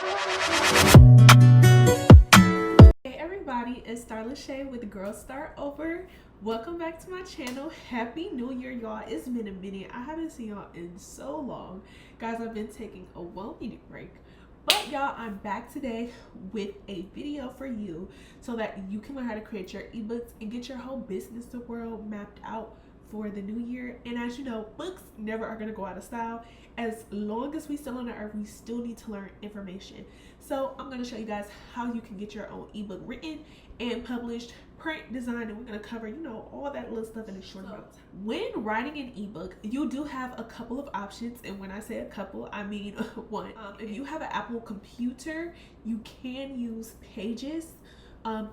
Hey everybody, it's Starla Shay with Girls Start Over. Welcome back to my channel. Happy New Year, y'all. It's been a minute. I haven't seen y'all in so long. Guys, I've been taking a well-needed break. But y'all, I'm back today with a video for you so that you can learn how to create your ebooks and get your whole business world mapped out for the new year. And as you know, books never are going to go out of style. As long as we still on the earth, we still need to learn information. So I'm going to show you guys how you can get your own ebook written and published, print, design, and we're going to cover, all that little stuff in a short amount of time. When writing an ebook, you do have a couple of options, and when I say a couple, I mean one. If you have an Apple computer, you can use Pages.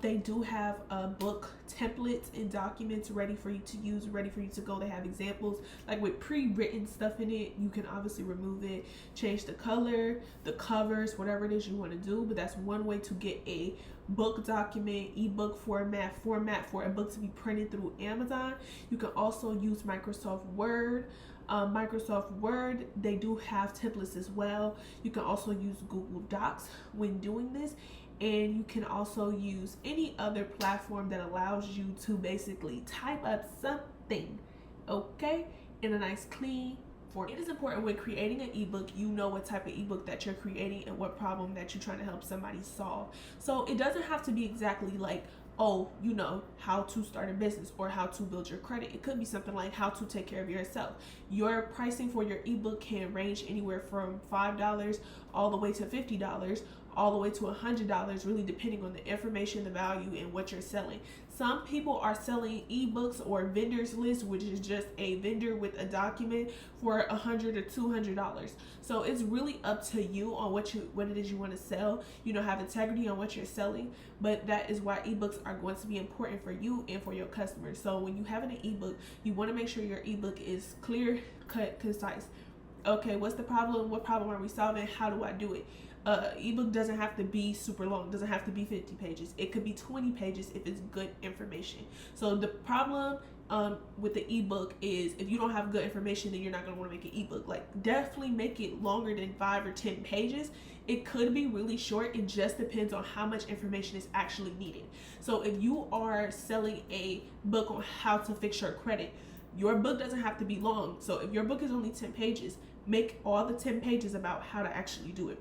They do have book templates and documents ready for you to use, ready for you to go. They have examples like with pre-written stuff in it. You can obviously remove it, change the color, the covers, whatever it is you want to do. But that's one way to get a book document, ebook format for a book to be printed through Amazon. You can also use Microsoft Word. They do have templates as well. You can also use Google Docs when doing this. And you can also use any other platform that allows you to basically type up something, okay, in a nice clean form. It is important when creating an ebook, you know what type of ebook that you're creating and what problem that you're trying to help somebody solve. So it doesn't have to be exactly like, oh, how to start a business or how to build your credit. It could be something like how to take care of yourself. Your pricing for your ebook can range anywhere from $5 all the way to $50, all the way to $100, really depending on the information, the value, and what you're selling. Some people are selling ebooks or vendors list, which is just a vendor with a document for $100 or $200. So it's really up to you on what it is you want to sell. Have integrity on what you're selling, but that is why ebooks are going to be important for you and for your customers. So when you have an ebook, you want to make sure your ebook is clear, cut, concise. Okay, what's the problem? What problem are we solving? How do I do it? Ebook doesn't have to be super long. It doesn't have to be 50 pages. It could be 20 pages if it's good information. So the problem with the ebook is if you don't have good information, then you're not going to want to make an ebook. Like, definitely make it longer than 5 or 10 pages. It could be really short. It just depends on how much information is actually needed. So if you are selling a book on how to fix your credit, your book doesn't have to be long. So if your book is only 10 pages, make all the 10 pages about how to actually do it.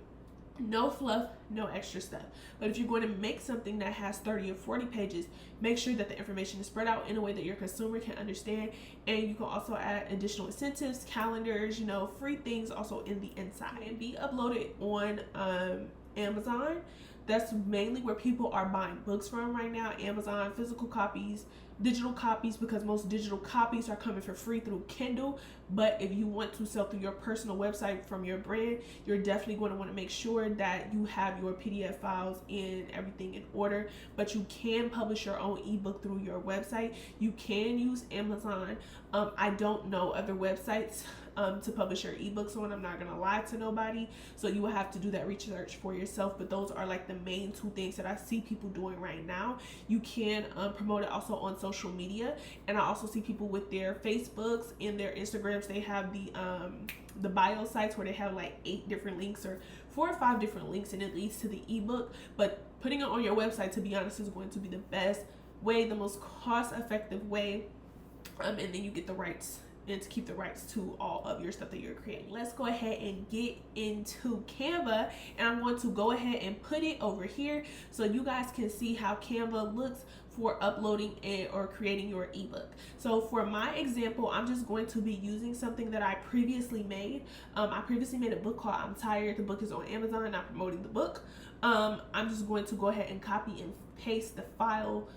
No fluff, no extra stuff. But if you're going to make something that has 30 or 40 pages, make sure that the information is spread out in a way that your consumer can understand. And you can also add additional incentives, calendars, free things also in the inside. And be uploaded on Amazon. That's mainly where people are buying books from right now. Amazon, physical copies, digital copies, because most digital copies are coming for free through Kindle. But if you want to sell through your personal website from your brand, you're definitely going to want to make sure that you have your PDF files and everything in order. But you can publish your own ebook through your website. You can use Amazon. I don't know other websites to publish your ebooks on. I'm not gonna lie to nobody, so you will have to do that research for yourself. But those are like the main two things that I see people doing right now. You can promote it also on social media, and I also see people with their Facebooks and their Instagrams. They have the bio sites where they have like 8 different links or 4 or 5 different links, and it leads to the ebook. But putting it on your website, to be honest, is going to be the best way, the most cost-effective way, and then you get the rights and to keep the rights to all of your stuff that you're creating. Let's go ahead and get into Canva, and I'm going to go ahead and put it over here so you guys can see how Canva looks for uploading or creating your ebook. So for my example, I'm just going to be using something that I previously made. I previously made a book called I'm Tired. The book is on Amazon. I'm not promoting the book. I'm just going to go ahead and copy and paste the file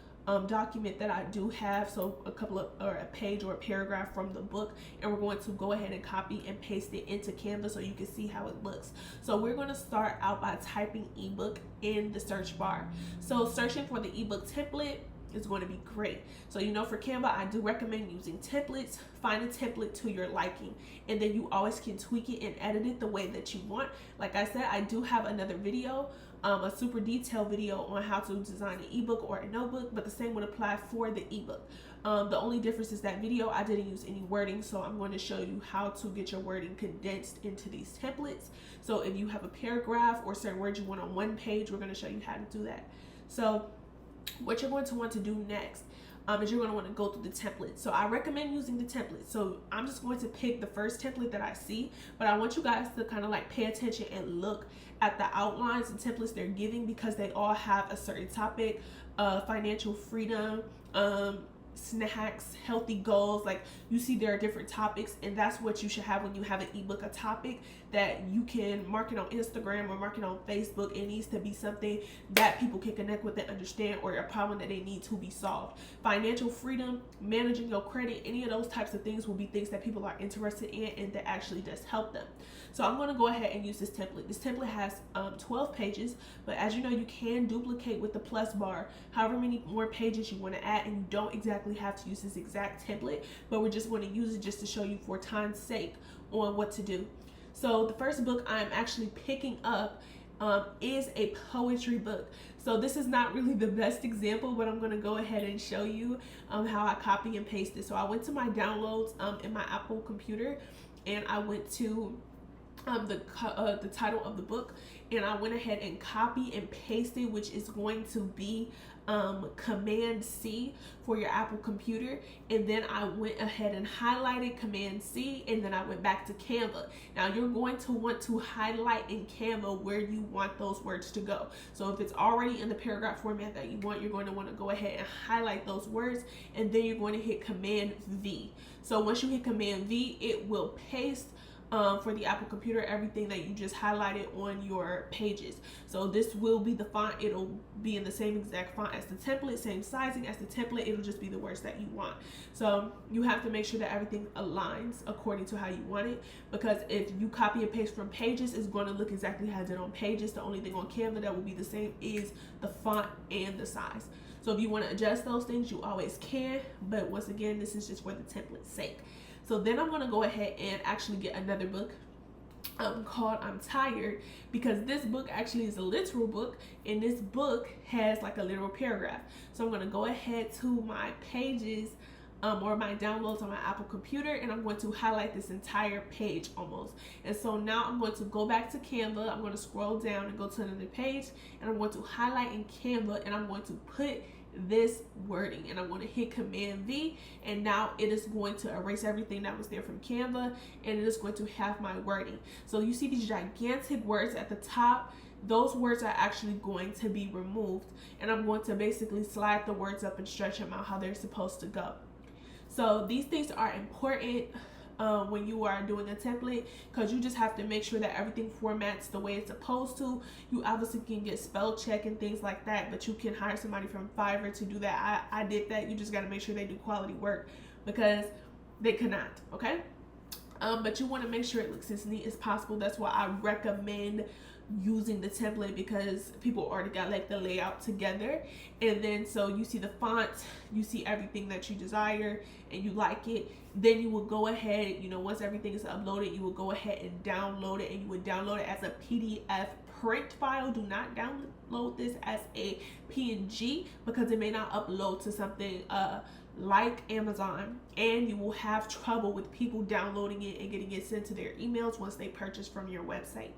document that I do have, so a page or a paragraph from the book, and we're going to go ahead and copy and paste it into Canva so you can see how it looks. So we're going to start out by typing ebook in the search bar. So searching for the ebook template is going to be great. So for Canva, I do recommend using templates. Find a template to your liking, and then you always can tweak it and edit it the way that you want. Like I said, I do have another video, a super detailed video on how to design an ebook or a notebook, but the same would apply for the ebook. The only difference is that video, I didn't use any wording, so I'm going to show you how to get your wording condensed into these templates. So if you have a paragraph or certain words you want on one page, we're going to show you how to do that. So what you're going to want to do next is you're going to want to go through the template. So I recommend using the template. So I'm just going to pick the first template that I see, but I want you guys to kind of like pay attention and look at the outlines and templates they're giving, because they all have a certain topic: financial freedom, snacks, healthy goals. Like, you see there are different topics, and that's what you should have when you have an ebook, a topic that you can market on Instagram or market on Facebook. It needs to be something that people can connect with and understand, or a problem that they need to be solved. Financial freedom, managing your credit, any of those types of things will be things that people are interested in and that actually does help them. So I'm going to go ahead and use this template. This template has 12 pages, but as you know, you can duplicate with the plus bar however many more pages you want to add, and you don't exactly have to use this exact template, but we're just going to use it just to show you for time's sake on what to do. So the first book I'm actually picking up is a poetry book. So this is not really the best example, but I'm going to go ahead and show you how I copy and paste it. So I went to my downloads in my Apple computer, and I went to the title of the book, and I went ahead and copy and pasted, which is going to be Command C for your Apple computer. And then I went ahead and highlighted Command C, and then I went back to Canva. Now you're going to want to highlight in Canva where you want those words to go. So if it's already in the paragraph format that you want, you're going to want to go ahead and highlight those words, and then you're going to hit Command V. So once you hit Command V, it will paste for the Apple computer everything that you just highlighted on your pages. So this will be the font. It'll be in the same exact font as the template, same sizing as the template. It'll just be the words that you want. So you have to make sure that everything aligns according to how you want it, because if you copy and paste from pages, it's going to look exactly how it did on pages. The only thing on Canva that will be the same is the font and the size. So if you want to adjust those things, you always can, but once again, this is just for the template's sake. So then I'm going to go ahead and actually get another book called I'm Tired, because this book actually is a literal book, and this book has like a literal paragraph. So I'm going to go ahead to my pages or my downloads on my Apple computer, and I'm going to highlight this entire page almost. And so now I'm going to go back to Canva. I'm going to scroll down and go to another page, and I'm going to highlight in Canva, and I'm going to put this wording, and I'm going to hit Command V, and now it is going to erase everything that was there from Canva, and it is going to have my wording. So you see these gigantic words at the top. Those words are actually going to be removed, and I'm going to basically slide the words up and stretch them out how they're supposed to go. So these things are important when you are doing a template, because you just have to make sure that everything formats the way it's supposed to. You obviously can get spell check and things like that, but you can hire somebody from Fiverr to do that. I did that. You just got to make sure they do quality work, because they cannot, okay? But you want to make sure it looks as neat as possible. That's why I recommend using the template, because people already got like the layout together, and then so you see the font, you see everything that you desire, and you like it. Then you will go ahead, you know, once everything is uploaded, you will go ahead and download it, and you would download it as a PDF print file. Do not download this as a PNG, because it may not upload to something like Amazon, and you will have trouble with people downloading it and getting it sent to their emails once they purchase from your website.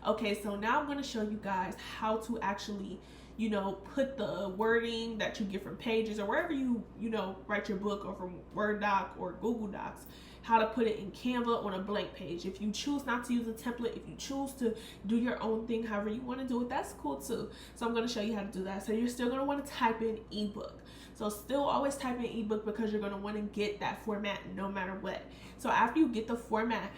Okay, so now I'm going to show you guys how to actually, you know, put the wording that you get from pages or wherever you know, write your book, or from Word doc or Google Docs, how to put it in Canva on a blank page. If you choose not to use a template, if you choose to do your own thing, however you want to do it, that's cool too. So I'm going to show you how to do that. So you're still going to want to type in ebook. So still always type in ebook, because you're going to want to get that format no matter what. So after you get the format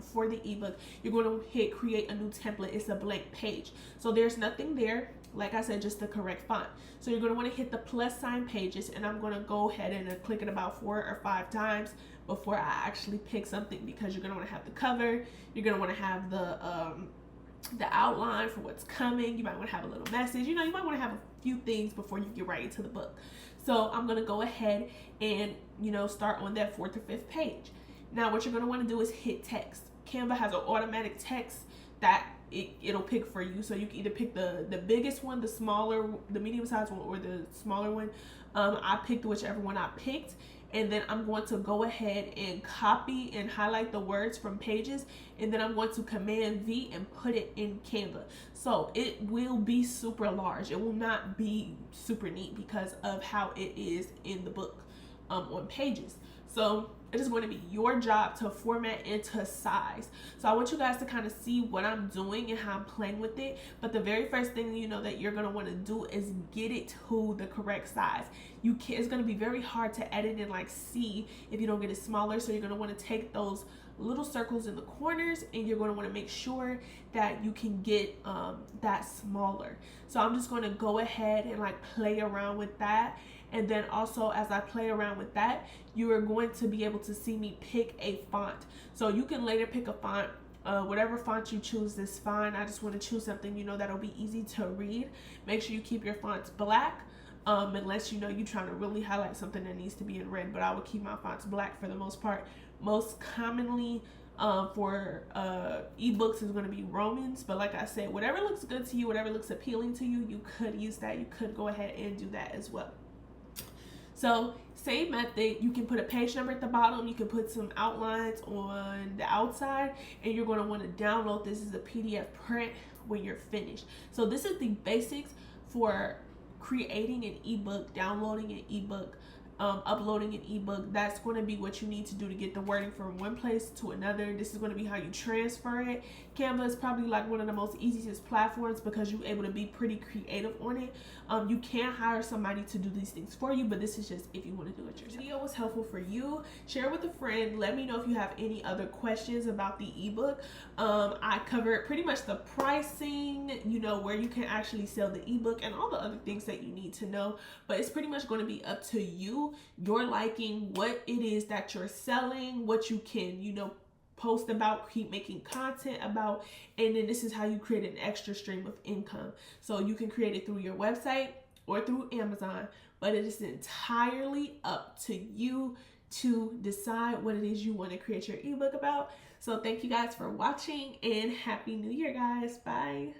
for the ebook, you're going to hit create a new template. It's a blank page, so there's nothing there, like I said, just the correct font. So you're going to want to hit the plus sign pages, and I'm going to go ahead and click it about 4 or 5 times before I actually pick something, because you're going to want to have the cover, you're going to want to have the outline for what's coming, you might want to have a little message, you know, you might want to have a few things before you get right into the book. So I'm going to go ahead and, you know, start on that 4th or 5th page. Now what you're going to want to do is hit text. Canva has an automatic text that it'll pick for you. So you can either pick the biggest one, the smaller, the medium sized one, or the smaller one. I picked whichever one I picked, and then I'm going to go ahead and copy and highlight the words from pages, and then I'm going to Command V and put it in Canva. So it will be super large. It will not be super neat because of how it is in the book on pages. So it is going to be your job to format and to size. So I want you guys to kind of see what I'm doing and how I'm playing with it. But the very first thing that you're going to want to do is get it to the correct size. It's going to be very hard to edit and like see if you don't get it smaller. So you're going to want to take those little circles in the corners, and you're going to want to make sure that you can get that smaller. So I'm just going to go ahead and like play around with that. And then also, as I play around with that, you are going to be able to see me pick a font. So you can later pick a font. Whatever font you choose is fine. I just want to choose something, that'll be easy to read. Make sure you keep your fonts black, unless you're trying to really highlight something that needs to be in red. But I would keep my fonts black for the most part. Most commonly for ebooks is going to be Romans. But like I said, whatever looks good to you, whatever looks appealing to you, you could use that. You could go ahead and do that as well. So same method, you can put a page number at the bottom, you can put some outlines on the outside, and you're going to want to download this as a PDF print when you're finished. So this is the basics for creating an ebook, downloading an ebook, uploading an ebook. That's going to be what you need to do to get the wording from one place to another. This is going to be how you transfer it. Canva is probably like one of the most easiest platforms because you're able to be pretty creative on it. You can hire somebody to do these things for you, but this is just if you want to do it yourself. If the video was helpful for you, share it with a friend. Let me know if you have any other questions about the ebook. I covered pretty much the pricing, where you can actually sell the ebook and all the other things that you need to know. But it's pretty much going to be up to you, your liking, what it is that you're selling, what you can, post about, keep making content about, and then this is how you create an extra stream of income. So you can create it through your website or through Amazon, but it is entirely up to you to decide what it is you want to create your ebook about. So thank you guys for watching, and Happy New Year, guys. Bye.